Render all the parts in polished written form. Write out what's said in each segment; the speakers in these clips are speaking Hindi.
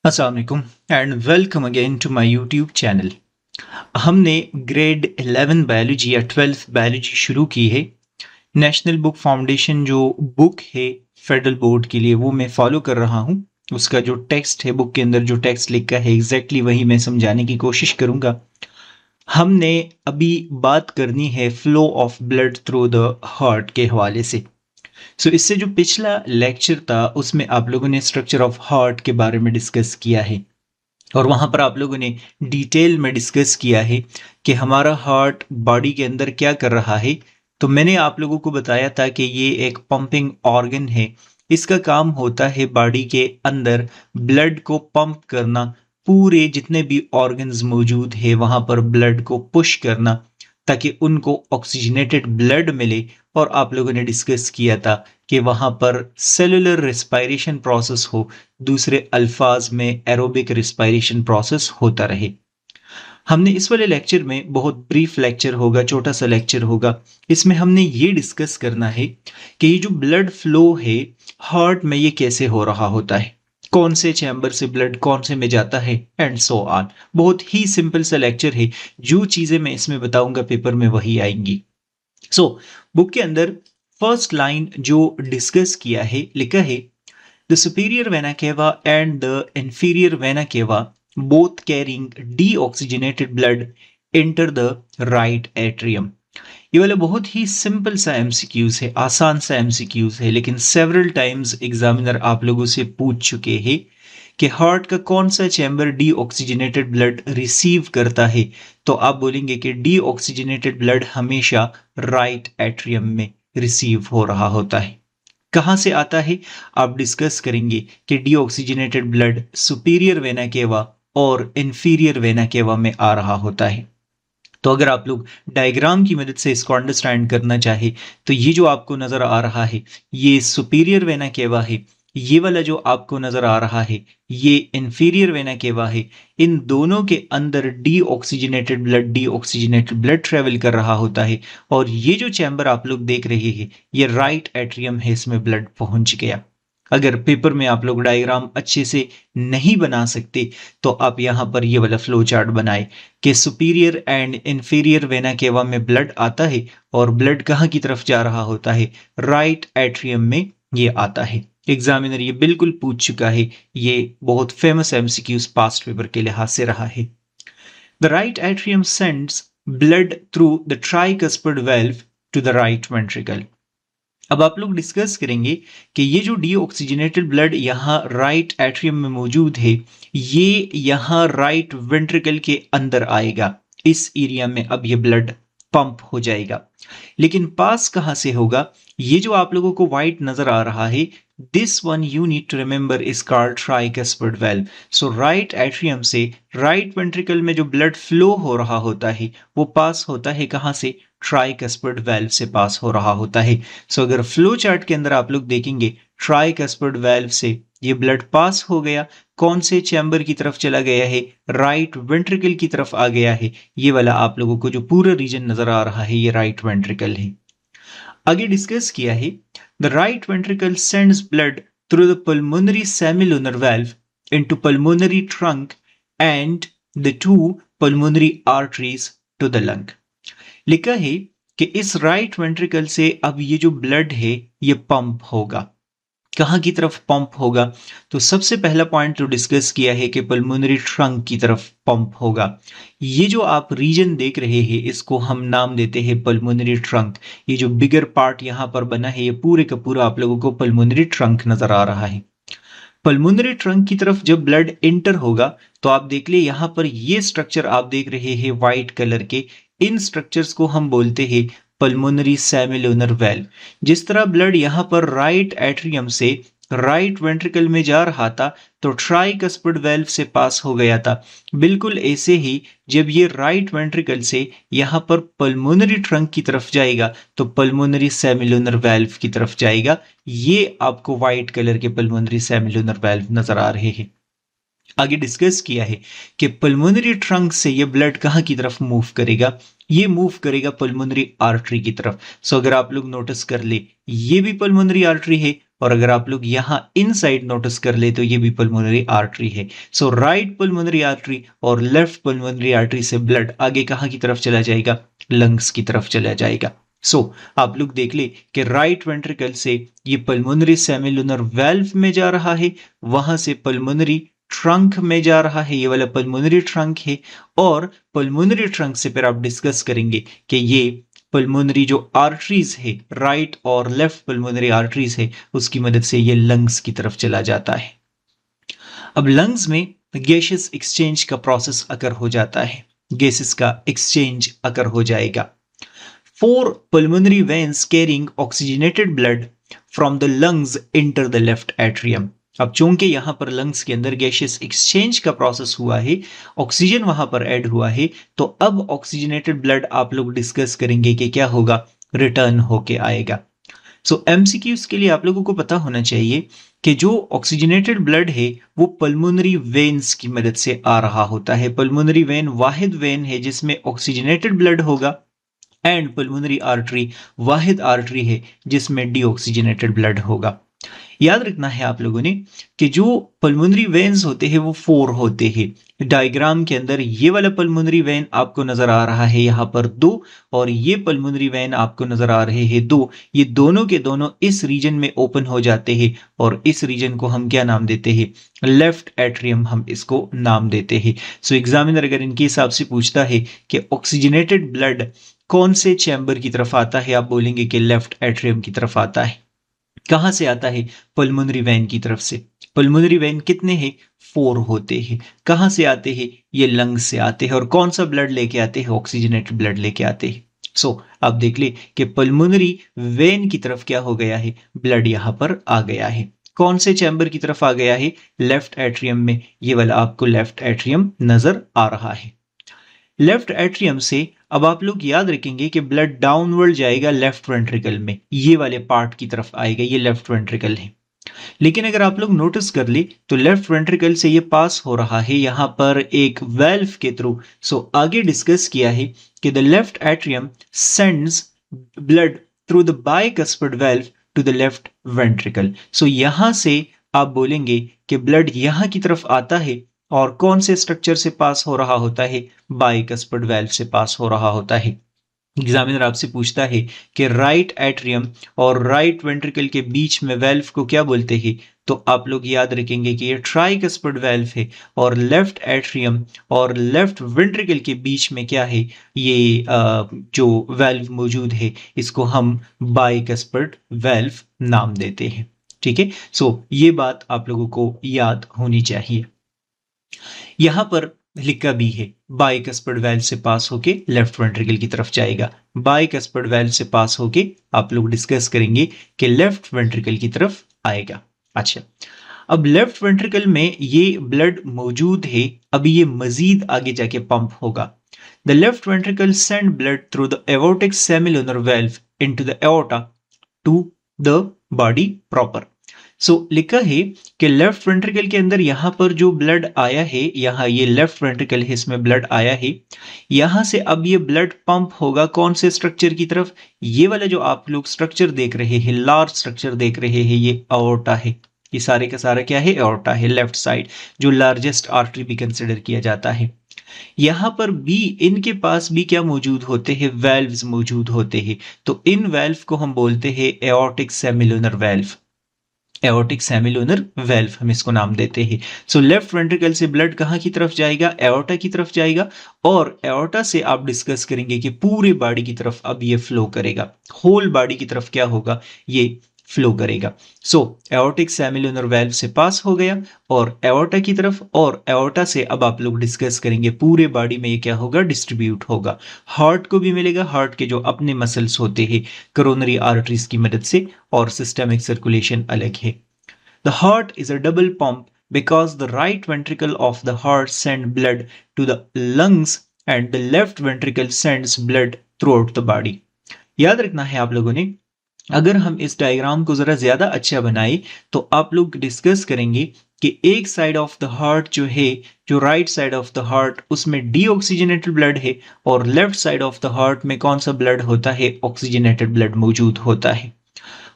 अस्सलाम वालेकुम and welcome again to my YouTube channel. हमने ग्रेड 11 बायोलॉजी या 12th बायोलॉजी शुरू की है। नेशनल बुक फाउंडेशन जो बुक है फेडरल बोर्ड के लिए वो मैं फॉलो कर रहा हूँ। उसका जो टेक्स्ट है बुक के अंदर जो टेक्स्ट लिखा है एग्जैक्टली वही मैं समझाने की कोशिश करूँगा। हमने अभी बात करनी है flow of blood through the heart के हवाले से। इससे जो पिछला लेक्चर था उसमें आप लोगों ने स्ट्रक्चर ऑफ हार्ट के बारे में डिस्कस किया है और वहाँ पर आप लोगों ने डिटेल में डिस्कस किया है कि हमारा हार्ट बॉडी के अंदर क्या कर रहा है। तो मैंने आप लोगों को बताया था कि ये एक पंपिंग ऑर्गन है। इसका काम होता है बॉडी के अंदर ब्लड को पंप करना, पूरे जितने भी ऑर्गन्स मौजूद है वहाँ पर ब्लड को पुश करना ताकि उनको ऑक्सीजनेटेड ब्लड मिले। और आप लोगों ने डिस्कस किया था कि वहाँ पर सेलुलर रेस्पायरेशन प्रोसेस हो, दूसरे अल्फाज में एरोबिक रिस्पायरेशन प्रोसेस होता रहे। हमने इस वाले लेक्चर में बहुत ब्रीफ लेक्चर होगा, छोटा सा लेक्चर होगा। इसमें हमने ये डिस्कस करना है कि ये जो ब्लड फ्लो है हार्ट में ये कैसे हो रहा होता है, कौन से चैम्बर से ब्लड कौन से में जाता है एंड सो ऑन। बहुत ही सिंपल सा लेक्चर है। जो चीजें मैं इसमें बताऊंगा पेपर में वही आएंगी। बुक के अंदर फर्स्ट लाइन जो डिस्कस किया है लिखा है The superior vena cava and the inferior vena cava, both carrying deoxygenated blood, enter the right atrium. ये वाला बहुत ही सिंपल सा एमसीक्यूज है, आसान सा एमसीक्यूज है, लेकिन सेवरल टाइम्स एग्जामिनर आप लोगों से पूछ चुके हैं कि हार्ट का कौन सा चैम्बर डीऑक्सीजनेटेड ब्लड रिसीव करता है। तो आप बोलेंगे कि डीऑक्सीजनेटेड ब्लड हमेशा राइट एट्रियम में रिसीव हो रहा होता है। कहाँ से आता है आप डिस्कस करेंगे कि deoxygenated blood superior vena cava और इंफीरियर वेना केवा में आ रहा होता है। तो अगर आप लोग डायग्राम की मदद से इसको अंडरस्टैंड करना चाहे तो ये जो आपको नजर आ रहा है ये सुपीरियर वेना केवा है, ये वाला जो आपको नजर आ रहा है ये इंफीरियर वेना केवा है। इन दोनों के अंदर डीऑक्सीजनेटेड ब्लड ट्रेवल कर रहा होता है और ये जो चैम्बर आप लोग देख रहे हैं ये राइट एट्रियम है, इसमें ब्लड पहुंच गया। अगर पेपर में आप लोग डायग्राम अच्छे से नहीं बना सकते तो आप यहाँ पर ये वाला फ्लो चार्ट बनाए कि superior and inferior vena cava में ब्लड आता है और ब्लड कहाँ की तरफ जा रहा होता है, राइट एट्रियम में ये आता है। एग्जामिनर ये बिल्कुल पूछ चुका है, ये बहुत फेमस एमसीक्यूज पास्ट पेपर के लिहाज से रहा है। The right atrium sends blood through the tricuspid valve to the right ventricle. अब आप लोग डिस्कस करेंगे कि ये जो डीऑक्सीजनेटेड ब्लड यहाँ राइट एट्रियम में मौजूद है ये यहाँ राइट वेंट्रिकल के अंदर आएगा, इस एरिया में अब ये ब्लड पंप हो जाएगा। लेकिन पास कहाँ से होगा, ये जो आप लोगों को व्हाइट नजर आ रहा है this one you need to remember is called tricuspid valve. So right atrium से राइट वेंट्रिकल में जो ब्लड फ्लो हो रहा होता है वो पास होता है कहाँ से, ट्राइकस्पिड वाल्व से पास हो रहा होता है। अगर फ्लो चार्ट के अंदर आप लोग देखेंगे ट्राइकस्पिड वाल्व से ये ब्लड पास हो गया, कौन से चैम्बर की तरफ चला गया है, राइट वेंट्रिकल की तरफ आ गया है। ये वाला आप लोगों को जो पूरा रीजन नजर आ रहा है ये राइट वेंट्रिकल है। आगे डिस्कस किया है the right ventricle sends blood through the pulmonary semilunar valve into pulmonary trunk and the two pulmonary arteries to the lung. लिखा है कि इस राइट वेंट्रिकल से अब ये जो ब्लड है ये पंप होगा, कहाँ की तरफ पंप होगा। तो सबसे पहला पॉइंट जो डिस्कस किया है कि पल्मोनरी ट्रंक की तरफ पंप होगा। ये जो आप रीजन देख रहे हैं इसको हम नाम देते हैं पल्मोनरी ट्रंक। ये जो बिगर पार्ट यहाँ पर बना है ये पूरे का पूरा आप लोगों को पल्मोनरी ट्रंक नजर आ रहा है। पल्मोनरी ट्रंक की तरफ जब ब्लड एंटर होगा तो आप देख ले यहाँ पर ये स्ट्रक्चर आप देख रहे हैं व्हाइट कलर के, इन स्ट्रक्चर्स को हम बोलते हैं पल्मोनरी सेमिलुनर वाल्व। जिस तरह ब्लड यहाँ पर राइट एट्रियम से राइट वेंट्रिकल में जा रहा था तो ट्राइकस्पिड वाल्व से पास हो गया था, बिल्कुल ऐसे ही जब ये राइट वेंट्रिकल से यहाँ पर पल्मोनरी ट्रंक की तरफ जाएगा तो पल्मोनरी सेमिलुनर वाल्व की तरफ जाएगा। ये आपको व्हाइट कलर के पल्मोनरी सेमिलुनर वाल्व नजर आ रहे हैं। आगे डिस्कस किया है कि पल्मोनरी ट्रंक से ये ब्लड कहाँ की तरफ मूव करेगा, ये मूव करेगा पल्मोनरी आर्टरी की तरफ। अगर आप लोग नोटिस कर ले ये भी पल्मोनरी आर्टरी है और अगर आप लोग यहाँ इनसाइड नोटिस कर ले तो ये भी पल्मोनरी आर्टरी है। सो राइट पल्मोनरी आर्टरी और लेफ्ट पल्मोनरी आर्टरी से ब्लड आगे कहाँ की तरफ चला जाएगा? लंग्स की तरफ चला जाएगा। आप लोग देख ले कि राइट वेंट्रिकल से ये पल्मोनरी सेमिलुनर वेल्व में जा रहा है, वहां से पल्मोनरी ट्रंक में जा रहा है, ये वाला पल्मोनरी ट्रंक है, और पल्मोनरी ट्रंक से फिर आप डिस्कस करेंगे कि ये पल्मोनरी जो आर्टरीज है, राइट और लेफ्ट पल्मोनरी आर्टरीज है, उसकी मदद से ये लंग्स की तरफ चला जाता है। अब लंग्स में गैसेस एक्सचेंज का प्रोसेस अगर हो जाता है, गैसेस का एक्सचेंज अगर हो जाएगा। 4 pulmonary veins carrying oxygenated blood from the lungs enter the left atrium। अब चूंकि यहां पर लंग्स के अंदर गैसियस एक्सचेंज का प्रोसेस हुआ है, ऑक्सीजन वहां पर ऐड हुआ है, तो अब ऑक्सीजनेटेड ब्लड आप लोग डिस्कस करेंगे कि क्या होगा, रिटर्न होके आएगा। एमसीक्यूज के लिए आप लोगों को पता होना चाहिए कि जो ऑक्सीजनेटेड ब्लड है वो पल्मोनरी वेन्स की मदद से आ रहा होता है। पल्मोनरी वेन वाहिद वेन है जिसमें ऑक्सीजनेटेड ब्लड होगा, and pulmonary artery Wahid artery है जिसमें डीऑक्सीजनेटेड ब्लड होगा। याद रखना है आप लोगों ने कि जो पल्मोनरी वेन्स होते हैं वो 4 होते हैं। डायग्राम के अंदर ये वाला पल्मोनरी वेन आपको नजर आ रहा है यहाँ पर 2, और ये पल्मोनरी वेन आपको नजर आ रहे हैं 2। ये दोनों के दोनों इस रीजन में ओपन हो जाते हैं, और इस रीजन को हम क्या नाम देते हैं? लेफ्ट एट्रियम हम इसको नाम देते हैं। एग्जामिनर अगर इनके हिसाब से पूछता है कि ऑक्सीजनेटेड ब्लड कौन से चैम्बर की तरफ आता है, आप बोलेंगे कि लेफ्ट एट्रियम की तरफ आता है। कहां से आता है? पल्मोनरी वेन की तरफ से। पल्मोनरी वेन कितने हैं? 4 होते हैं। कहां से आते हैं? ये लंग्स से आते हैं। और कौन सा ब्लड लेके आते हैं? ऑक्सीजनेटेड ब्लड लेके आते हैं। आप देख ले कि पल्मोनरी वेन की तरफ क्या हो गया है? ब्लड यहां पर आ गया है। कौन से चैम्बर की तरफ आ गया है? लेफ्ट एट्रियम में। ये वाला आपको लेफ्ट एट्रियम नजर आ रहा है। लेफ्ट एट्रियम से अब आप लोग याद रखेंगे कि ब्लड डाउनवर्ड जाएगा लेफ्ट वेंट्रिकल में, ये वाले पार्ट की तरफ आएगा, ये लेफ्ट वेंट्रिकल है। लेकिन अगर आप लोग नोटिस कर ले तो लेफ्ट वेंट्रिकल से ये पास हो रहा है यहां पर एक वेल्व के थ्रू। आगे डिस्कस किया है कि the left atrium sends blood through the bicuspid valve to the left ventricle. यहां से आप बोलेंगे कि ब्लड यहां की तरफ आता है, और कौन से स्ट्रक्चर से पास हो रहा होता है? बाइकस्पिड वेल्व से पास हो रहा होता है। एग्जामिनर आपसे पूछता है कि राइट एट्रियम और राइट वेंट्रिकल के बीच में वेल्व को क्या बोलते हैं, तो आप लोग याद रखेंगे कि ये ट्राइकस्पिड वेल्व है, और लेफ्ट एट्रियम और लेफ्ट वेंट्रिकल के बीच में क्या है? ये जो वेल्व मौजूद है इसको हम बाइकस्पिड वेल्व नाम देते हैं। ठीक है, ये बात आप लोगों को याद होनी चाहिए। यहां पर लिखा भी है बाइकस्पिड वेल्व से पास होके लेफ्ट वेंट्रिकल की तरफ जाएगा। बाइकस्पिड वेल्व से पास होके आप लोग डिस्कस करेंगे कि लेफ्ट वेंट्रिकल की तरफ आएगा। अच्छा, अब लेफ्ट वेंट्रिकल में ये ब्लड मौजूद है, अभी ये मजीद आगे जाके पंप होगा। The left ventricle send blood through the aortic semilunar valve into the aorta to the body proper. लिखा है कि लेफ्ट वेंट्रिकल के अंदर यहां पर जो ब्लड आया है, यहां ये लेफ्ट वेंट्रिकल है, इसमें ब्लड आया है, यहां से अब ये ब्लड पंप होगा कौन से स्ट्रक्चर की तरफ? ये वाला जो आप लोग स्ट्रक्चर देख रहे हैं, लार्ज स्ट्रक्चर देख रहे हैं, ये एओर्टा है। ये सारे का सारा क्या है? एओर्टा है, लेफ्ट साइड, जो लार्जेस्ट आर्टरी भी कंसिडर किया जाता है। यहां पर भी इनके पास भी क्या मौजूद होते हैं? वेल्व्स मौजूद होते हैं। तो इन वेल्व को हम बोलते हैं aortic semilunar valve. Aortic semilunar valve हम इसको नाम देते हैं। लेफ्ट वेंट्रिकल से ब्लड कहां की तरफ जाएगा? एओर्टा की तरफ जाएगा, और एओर्टा से आप डिस्कस करेंगे कि पूरे बॉडी की तरफ अब ये फ्लो करेगा, होल बॉडी की तरफ क्या होगा? ये फ्लो करेगा। एओर्टिक सेमिलुनर वेल्व से पास हो गया और एओर्टा की तरफ, और एओर्टा से अब आप लोग डिस्कस करेंगे पूरे बॉडी में ये क्या होगा? डिस्ट्रीब्यूट होगा। हार्ट को भी मिलेगा, हार्ट के जो अपने मसल्स होते हैं कोरोनरी आर्टरीज की मदद से, और सिस्टमिक सर्कुलेशन अलग है। The heart is a double pump because the right ventricle of the heart sends blood to the lungs and the left ventricle sends blood throughout the body। याद रखना है आप लोगों ने, अगर हम इस डायग्राम को जरा ज्यादा अच्छा बनाए तो आप लोग डिस्कस करेंगे कि एक साइड ऑफ द हार्ट जो है, जो right side of the heart, उसमें डीऑक्सीजनेटेड ब्लड है, और left side of the heart में कौन सा ब्लड होता है? ऑक्सीजनेटेड ब्लड मौजूद होता है।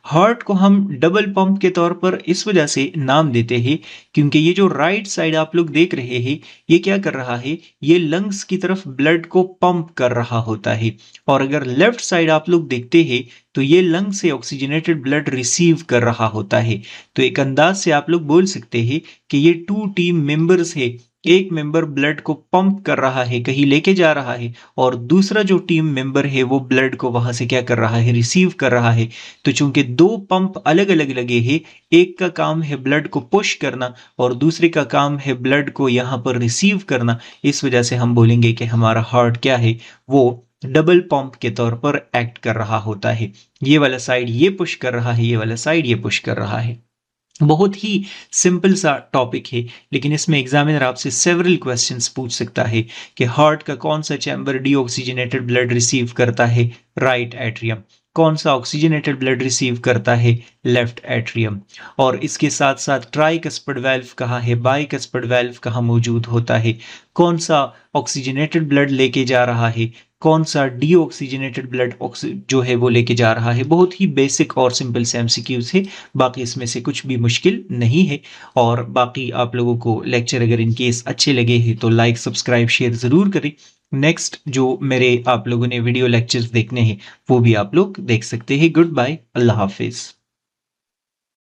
हार्ट को हम डबल पंप के तौर पर इस वजह से नाम देते हैं क्योंकि ये जो राइट साइड आप लोग देख रहे हैं, ये क्या कर रहा है, ये लंग्स की तरफ ब्लड को पंप कर रहा होता है। और अगर लेफ्ट साइड आप लोग देखते हैं तो ये लंग से ऑक्सीजनेटेड ब्लड रिसीव कर रहा होता है। तो एक अंदाज से आप लोग बोल सकते हैं कि ये टू टीम मेंबर्स है। एक मेंबर ब्लड को पंप कर रहा है, कहीं लेके जा रहा है, और दूसरा जो टीम मेंबर है वो ब्लड को वहां से क्या कर रहा है, रिसीव कर रहा है। तो चूंकि दो पंप अलग अलग लगे हैं, एक का काम है ब्लड को पुश करना और दूसरे का काम है ब्लड को यहाँ पर रिसीव करना, इस वजह से हम बोलेंगे कि हमारा हार्ट क्या है, वो डबल पंप के तौर पर एक्ट कर रहा होता है। ये वाला साइड ये पुश कर रहा है, ये वाला साइड ये पुश कर रहा है। बहुत ही सिंपल सा टॉपिक है, लेकिन इसमें एग्जामिनर आपसे सेवरल क्वेश्चंस पूछ सकता है कि हार्ट का कौन सा चैम्बर डीऑक्सीजनेटेड ब्लड रिसीव करता है, राइट एट्रियम। कौन सा ऑक्सीजनेटेड ब्लड रिसीव करता है, लेफ्ट एट्रियम। और इसके साथ साथ ट्राइकस्पिड वाल्व कहाँ है, बाइकस्पिड वाल्व कहाँ मौजूद होता है, कौन सा ऑक्सीजनेटेड ब्लड लेके जा रहा है, कौन सा डीऑक्सीजनेटेड ब्लड जो है वो लेके जा रहा है। बहुत ही बेसिक और सिंपल से एमसीक्यूज है, बाकी इसमें से कुछ भी मुश्किल नहीं है। और बाकी आप लोगों को लेक्चर अगर इन केस अच्छे लगे हैं तो लाइक सब्सक्राइब शेयर ज़रूर करें। नेक्स्ट जो मेरे आप लोगों ने वीडियो लेक्चर्स देखने हैं वो भी आप लोग देख सकते हैं। गुड बाय, अल्लाह हाफिज़।